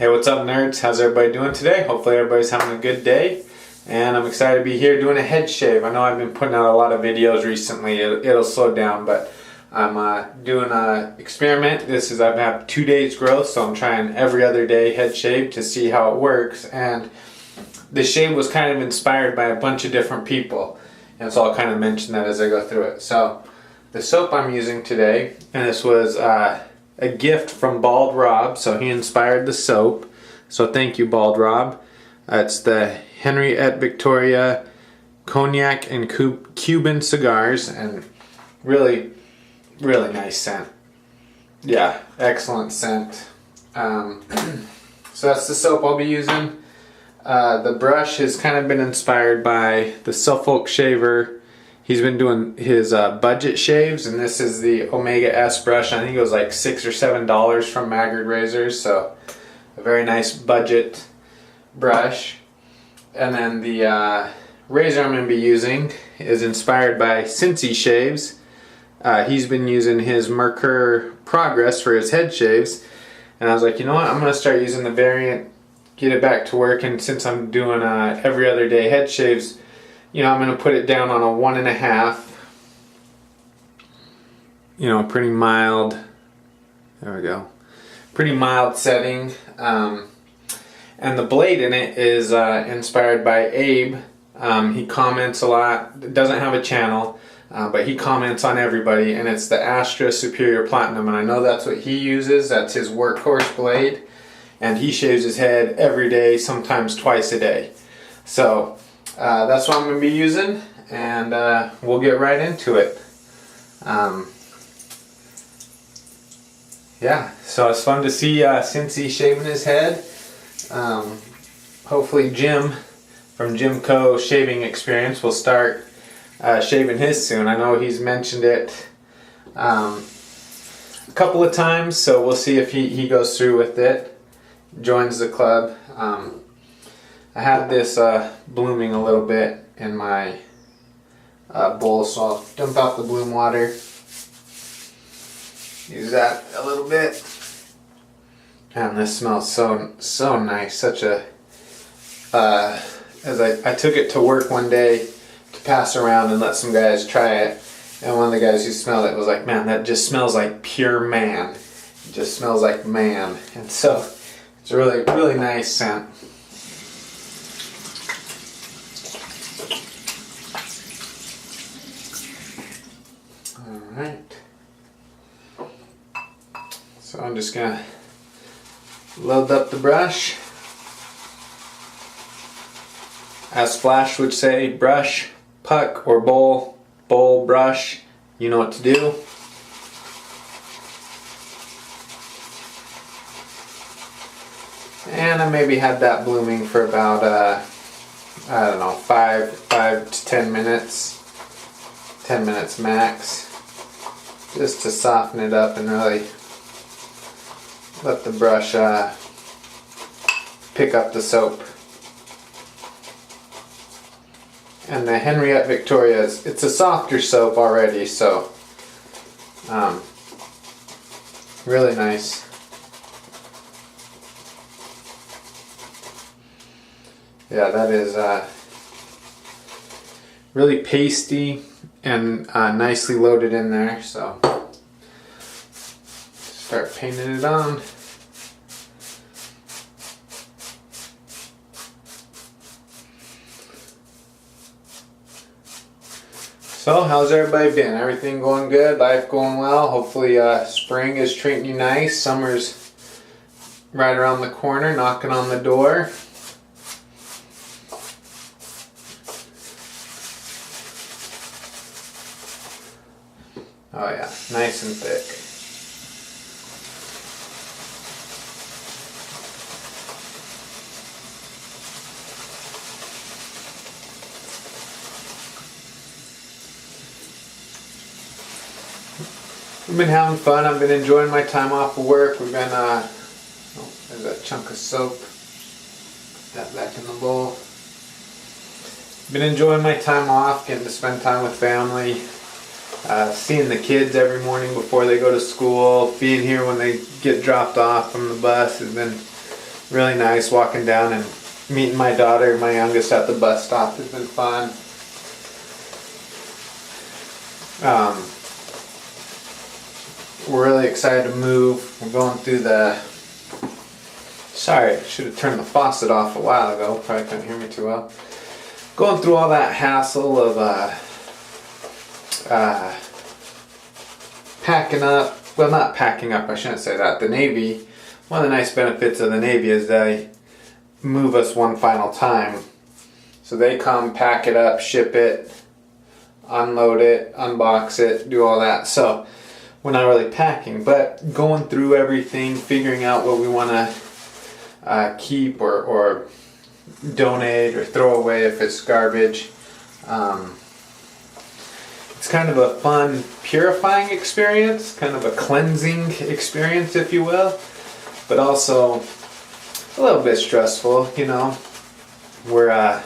Hey, what's up, nerds? How's everybody doing today? Hopefully everybody's having a good day. And I'm excited to be here doing a head shave. I know I've been putting out a lot of videos recently. It'll slow down, but I'm doing an experiment. I've had 2 days growth, so I'm trying every other day head shave to see how it works. And the shave was kind of inspired by a bunch of different people. And so I'll kind of mention that as I go through it. So the soap I'm using today, and this was a gift from Bald Rob, so he inspired the soap. So thank you, Bald Rob. It's the Henriette Victoria Cognac and Cuban cigars, and really nice scent. Yeah, excellent scent. So that's the soap I'll be using. The brush has kind of been inspired by the Suffolk shaver. He's been doing his budget shaves, and this is the Omega S brush. I think it was like $6 or $7 from Maggard Razors, so a very nice budget brush. And then the razor I'm going to be using is inspired by Cincy Shaves. He's been using his Merkur Progress for his head shaves, and I was like, you know what, I'm going to start using the variant, get it back to work. And since I'm doing every other day head shaves, you know, I'm going to put it down on a 1.5. You know, pretty mild. There we go. Pretty mild setting. And the blade in it is inspired by Abe. He comments a lot. Doesn't have a channel, but he comments on everybody. And it's the Astra Superior Platinum. And I know that's what he uses. That's his workhorse blade. And he shaves his head every day, sometimes twice a day. So that's what I'm going to be using, and we'll get right into it. Yeah, so it's fun to see Cincy shaving his head. Hopefully Jim from Jim Co. Shaving Experience will start shaving his soon. I know he's mentioned it a couple of times, so we'll see if he goes through with it, joins the club. I have this blooming a little bit in my bowl, so I'll dump out the bloom water. Use that a little bit. And this smells so nice. Such a as I took it to work one day to pass around and let some guys try it, and one of the guys who smelled it was like, man, that just smells like pure man. It just smells like man. And so it's a really nice scent. Alright, so I'm just going to load up the brush. As Flash would say, brush, puck, or bowl, brush, you know what to do. And I maybe had that blooming for about, I don't know, 5 to 10 minutes, 10 minutes max. Just to soften it up and really let the brush pick up the soap. And the Henriette Victoria, it's a softer soap already, so really nice. Yeah, that is really pasty and nicely loaded in there, so start painting it on. So how's everybody been? Everything going good? Life going well? Hopefully spring is treating you nice. Summer's right around the corner, knocking on the door. Oh yeah, nice and thick. We've been having fun. I've been enjoying my time off of work. We've been, there's a chunk of soap. Put that back in the bowl. Been enjoying my time off, getting to spend time with family. Seeing the kids every morning before they go to school, being here when they get dropped off from the bus has been really nice walking down and meeting my daughter, my youngest, at the bus stop has been fun. We're really excited to move. We're going through the... Sorry, I should have turned the faucet off a while ago. Probably couldn't hear me too well. Going through all that hassle of packing up. Well, not packing up, I shouldn't say that. The Navy, one of the nice benefits of the Navy is they move us one final time. So they come, pack it up, ship it, unload it, unbox it, do all that. So we're not really packing, but going through everything, figuring out what we want to keep or donate or throw away if it's garbage. It's kind of a fun, purifying experience, kind of a cleansing experience, if you will, but also a little bit stressful, you know. We're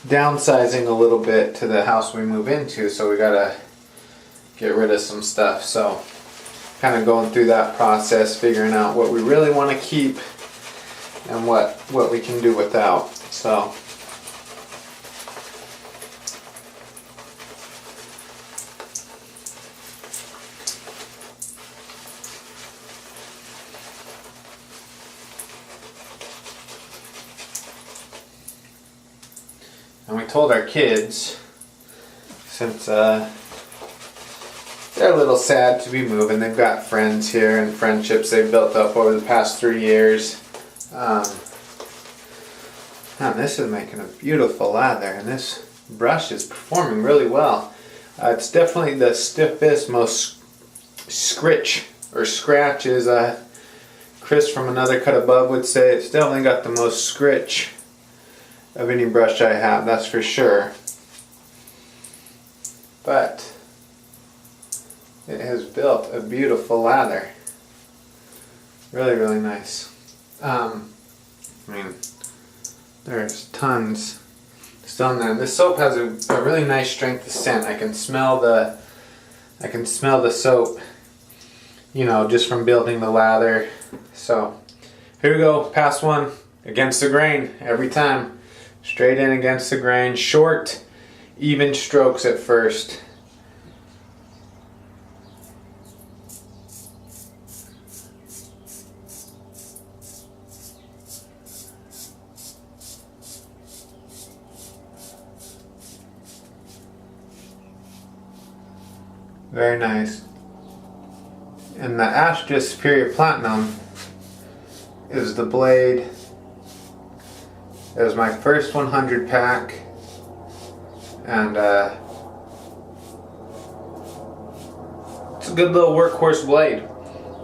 downsizing a little bit to the house we move into, so we gotta get rid of some stuff. So kind of going through that process, figuring out what we really want to keep and what we can do without. So and we told our kids, since they're a little sad to be moving, they've got friends here and friendships they've built up over the past 3 years. Man, this is making a beautiful lather, and this brush is performing really well. It's definitely the stiffest, most scritch or scratch, as Chris from Another Cut Above would say. It's definitely got the most scritch of any brush I have, that's for sure. But it has built a beautiful lather. Really, really nice. I mean, there's tons still in there. This soap has a really nice strength of scent. I can smell the soap, you know, just from building the lather. So here we go. Pass one against the grain every time. Straight in against the grain. Short, even strokes at first. Very nice. And the Astra Superior Platinum is the blade. It was my first 100 pack, and it's a good little workhorse blade.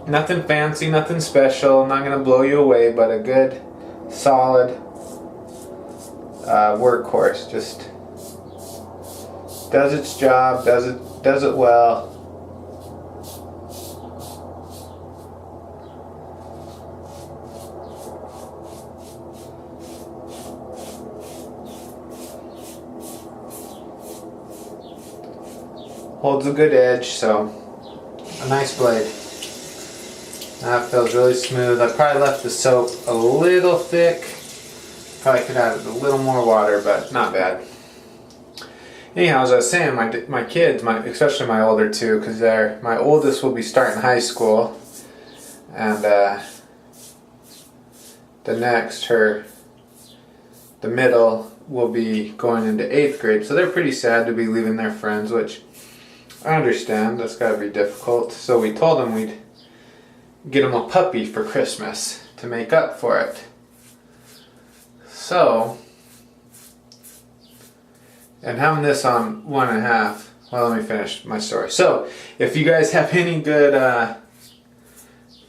Nothing fancy, nothing special, not going to blow you away, but a good, solid workhorse. Just does its job, does it well. Holds a good edge, so a nice blade. That feels really smooth. I probably left the soap a little thick. Probably could add a little more water, but not bad. Anyhow, as I was saying, my kids, especially my older two, because my oldest will be starting high school, and the middle will be going into 8th grade. So they're pretty sad to be leaving their friends, which I understand. That's got to be difficult. So we told them we'd get them a puppy for Christmas to make up for it. So, and having this on 1.5, well, let me finish my story. So, if you guys have any good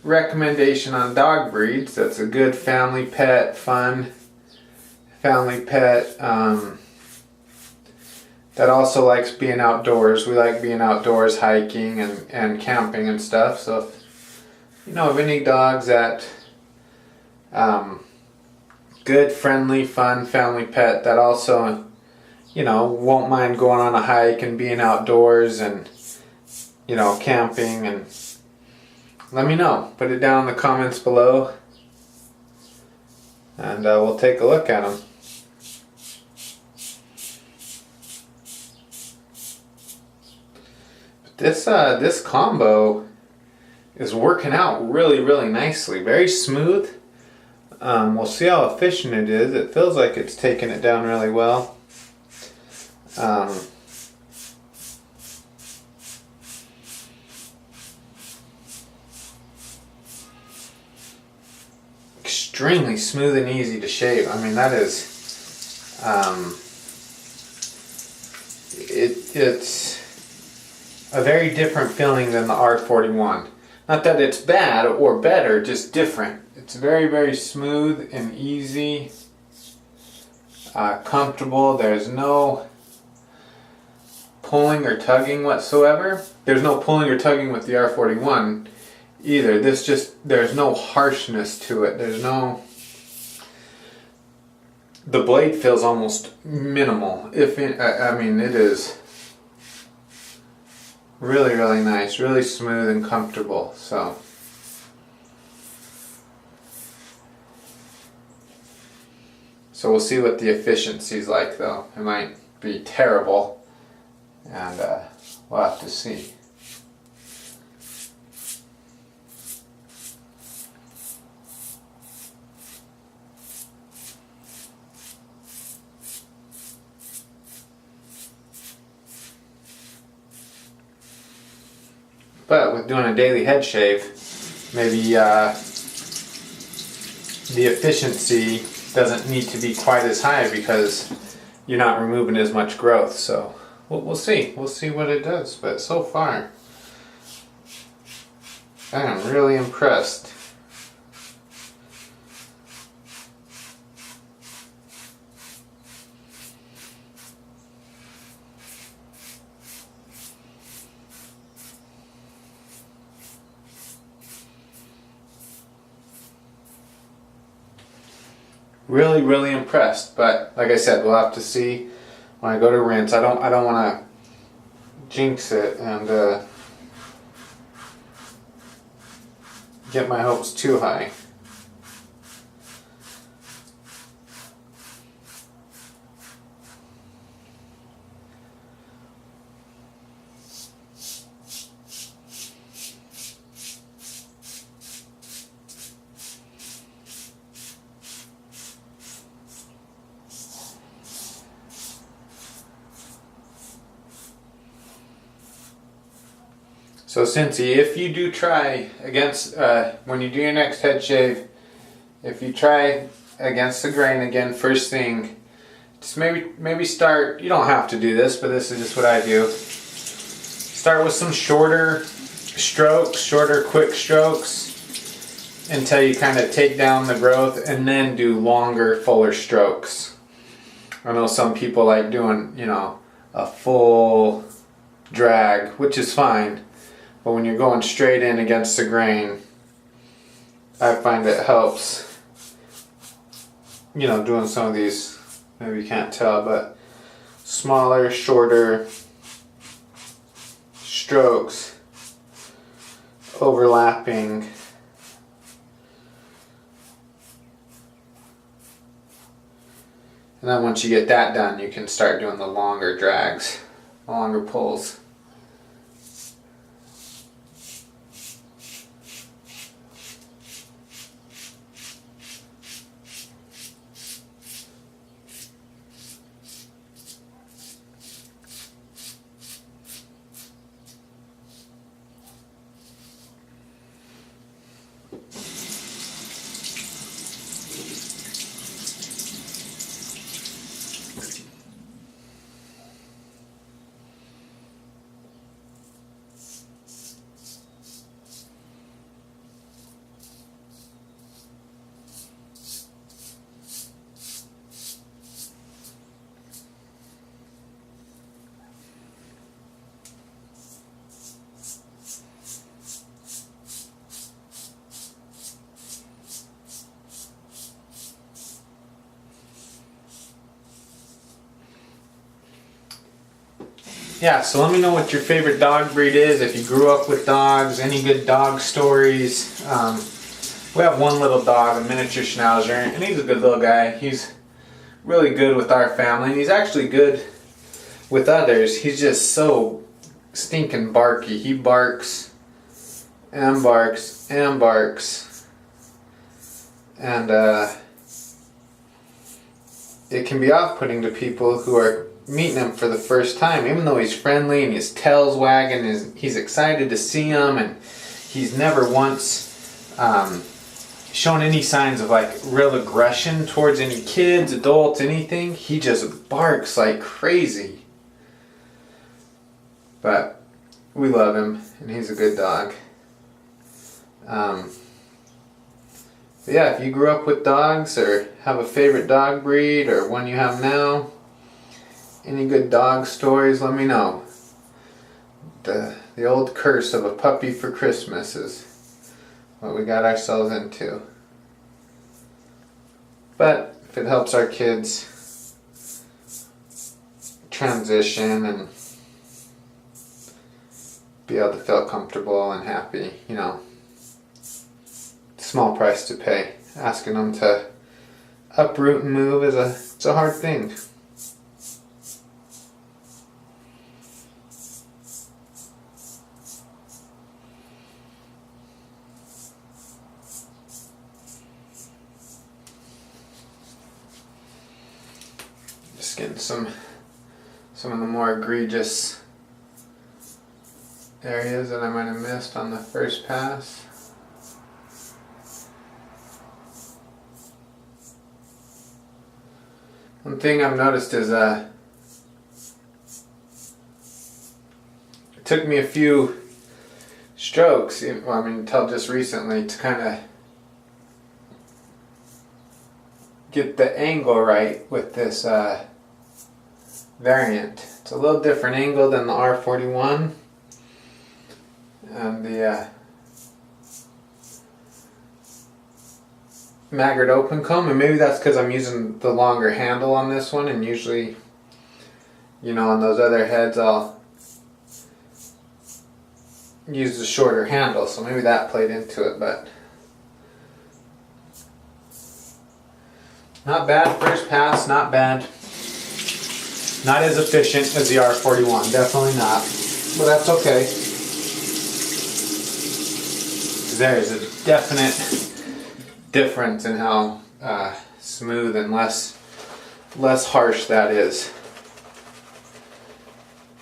recommendation on dog breeds, that's a good family pet, fun family pet, that also likes being outdoors. We like being outdoors, hiking and camping and stuff. So if you know of any dogs that good, friendly, fun family pet that also, you know, won't mind going on a hike and being outdoors and, you know, camping, and let me know. Put it down in the comments below. and we'll take a look at them. This combo is working out really, really nicely. Very smooth. We'll see how efficient it is. It feels like it's taking it down really well. Extremely smooth and easy to shave. I mean, that is, it's a very different feeling than the R41. Not that it's bad or better, just different. It's very, very smooth and easy, comfortable. There's no pulling or tugging whatsoever. There's no pulling or tugging with the R41 either. There's no harshness to it. The blade feels almost minimal. I mean, it is really, really nice, really smooth and comfortable. So we'll see what the efficiency's like, though. It might be terrible, and we'll have to see. But with doing a daily head shave, maybe the efficiency doesn't need to be quite as high because you're not removing as much growth. So we'll see. We'll see what it does. But so far, I am really impressed. Really, really impressed. But like I said, we'll have to see when I go to rinse. I don't want to jinx it and get my hopes too high. So Cincy, if you do try against, when you do your next head shave, if you try against the grain again, first thing, just maybe start, you don't have to do this, but this is just what I do. Start with some shorter strokes, shorter quick strokes, until you kind of take down the growth, and then do longer, fuller strokes. I know some people like doing, a full drag, which is fine. But when you're going straight in against the grain, I find it helps, doing some of these, maybe you can't tell, but smaller, shorter strokes, overlapping. And then once you get that done, you can start doing the longer drags, longer pulls. Yeah, so let me know what your favorite dog breed is, if you grew up with dogs, any good dog stories. What We have one little dog, a miniature Schnauzer, and he's a good little guy. He's really good with our family, and he's actually good with others. He's just so stinking barky. He barks and barks and barks, and it can be off-putting to people who are meeting him for the first time, even though he's friendly and his tail's wagging, he's excited to see him, and he's never once shown any signs of like real aggression towards any kids, adults, anything. He just barks like crazy. But we love him, and he's a good dog. But yeah, if you grew up with dogs or have a favorite dog breed or one you have now, any good dog stories, let me know. The old curse of a puppy for Christmas is what we got ourselves into. But if it helps our kids transition and be able to feel comfortable and happy, you know, small price to pay. Asking them to uproot and move it's a hard thing. Just getting some of the more egregious areas that I might have missed on the first pass. One thing I've noticed is it took me a few strokes, until just recently, to kind of get the angle right with this variant. It's a little different angle than the R41 and the Maggard open comb, and maybe that's because I'm using the longer handle on this one, and usually, you know, on those other heads I'll use the shorter handle, so maybe that played into it. But not bad, first pass, not bad. Not as efficient as the R41, definitely not, but that's okay. There's a definite difference in how smooth and less harsh that is.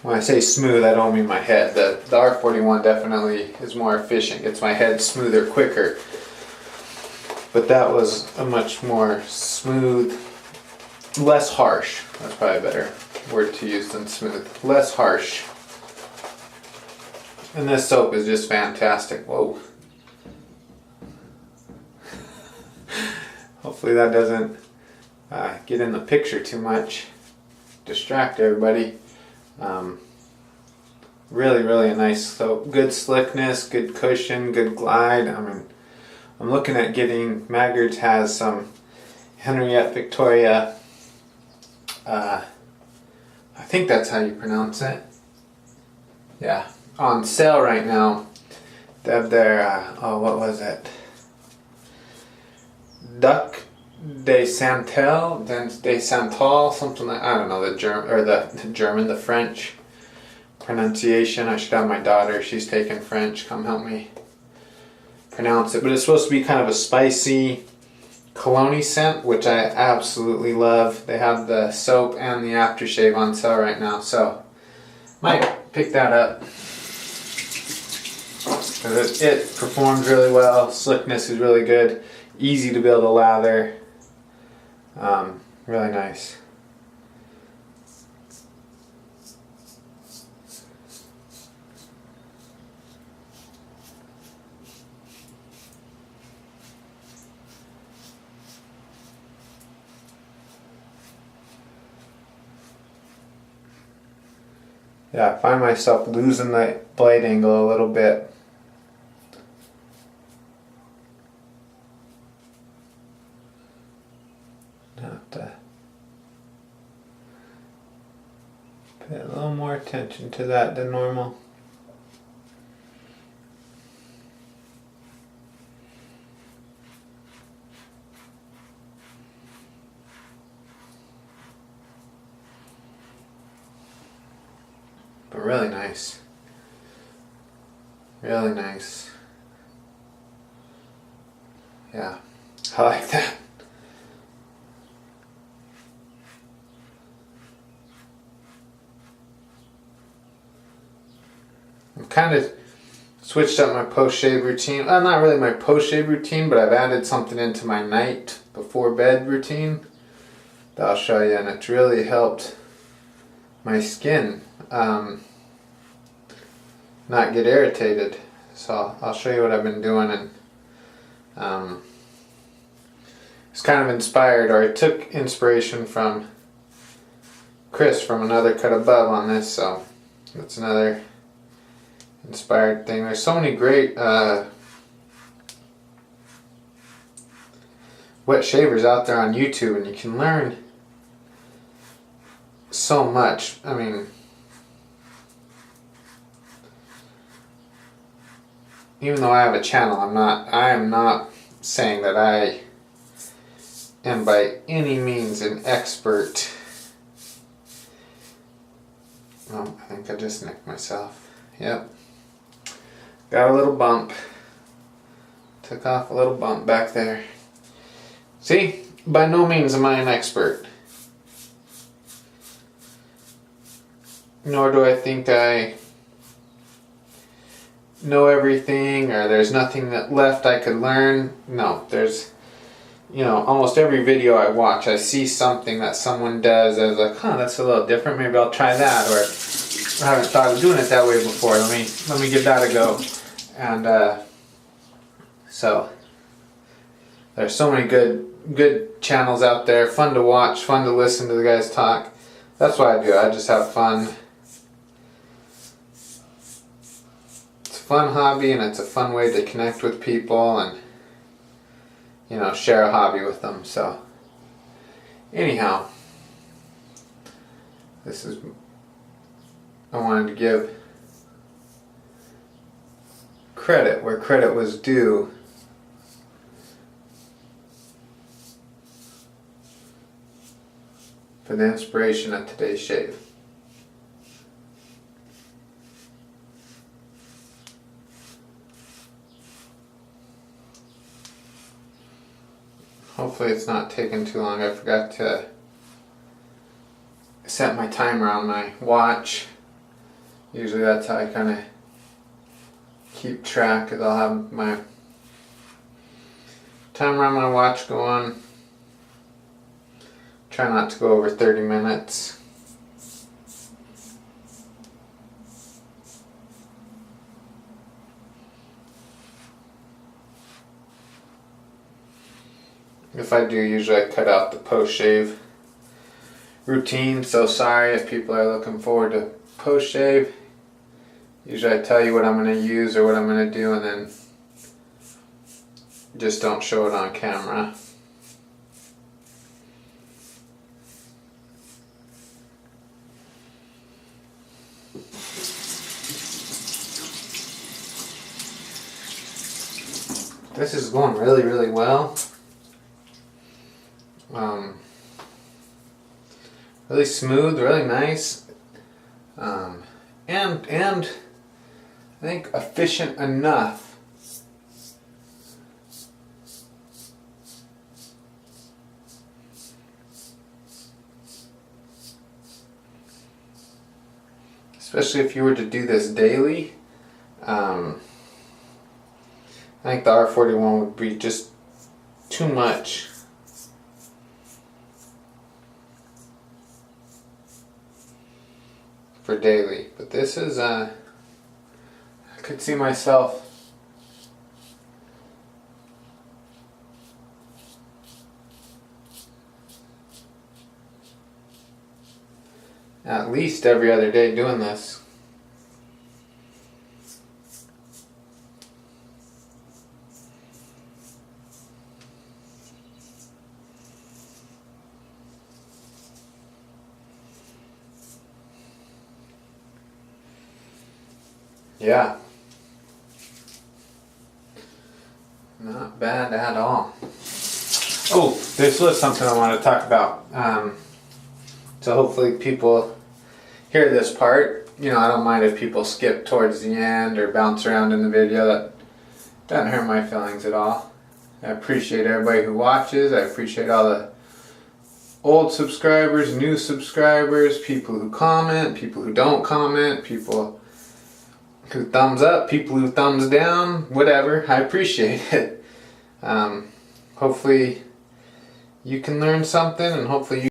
When I say smooth, I don't mean my head. The R41 definitely is more efficient, gets my head smoother quicker. But that was a much more smooth, less harsh. That's probably a better word to use than smooth. Less harsh. And this soap is just fantastic. Whoa. Hopefully that doesn't get in the picture too much, distract everybody. Really a nice soap. Good slickness, good cushion, good glide. I'm looking at getting, Maggard's has some Henriette Victoria, I think that's how you pronounce it. Yeah, on sale right now. They have their, what was it? Duc de Santel, de Santal, something like, I don't know, the French pronunciation. I should have my daughter, she's taking French, come help me pronounce it. But it's supposed to be kind of a spicy cologne scent, which I absolutely love. They have the soap and the aftershave on sale right now, so might pick that up. It performs really well, slickness is really good. Easy to be able to lather. Really nice. Yeah, I find myself losing the blade angle a little bit. Have to pay a little more attention to that than normal. but really nice. Really nice. Yeah, I like that. I've kind of switched up my post-shave routine. Not really my post-shave routine, but I've added something into my night before bed routine that I'll show you, and it's really helped my skin not get irritated. So I'll show you what I've been doing, and it's kind of inspired, or I took inspiration from Chris from Another Cut Above on this, so that's another inspired thing. There's so many great wet shavers out there on YouTube, and you can learn so much. I mean, even though I have a channel, I am not saying that I am by any means an expert. Oh, I think I just nicked myself. Yep. Got a little bump. Took off a little bump back there. See? By no means am I an expert. Nor do I think I know everything, or there's nothing that left I could learn. No, there's, you know, almost every video I watch, I see something that someone does. I was like, huh, that's a little different. Maybe I'll try that. Or I haven't thought of doing it that way before. Let me give that a go. And so there's so many good channels out there. Fun to watch, fun to listen to the guys talk. That's what I do. I just have fun. It's a fun hobby, and it's a fun way to connect with people and, you know, share a hobby with them. So anyhow, I wanted to give credit where credit was due. For the inspiration of today's shave. Hopefully it's not taking too long. I forgot to set my timer on my watch. Usually that's how I kind of keep track, because I'll have my timer on my watch going. Try not to go over 30 minutes. If I do, usually I cut out the post-shave routine, so sorry if people are looking forward to post-shave. Usually I tell you what I'm going to use or what I'm going to do, and then just don't show it on camera. This is going really, really well. Really smooth, really nice, and I think efficient enough. Especially if you were to do this daily. I think the R41 would be just too much. For daily, but this is I could see myself at least every other day doing this. Yeah, not bad at all. Oh, this was something I wanted to talk about. So hopefully people hear this part. you know, I don't mind if people skip towards the end or bounce around in the video. That doesn't hurt my feelings at all. I appreciate everybody who watches. I appreciate all the old subscribers, new subscribers, people who comment, people who don't comment, people who thumbs up, people who thumbs down, whatever. I appreciate it. Hopefully you can learn something, and hopefully you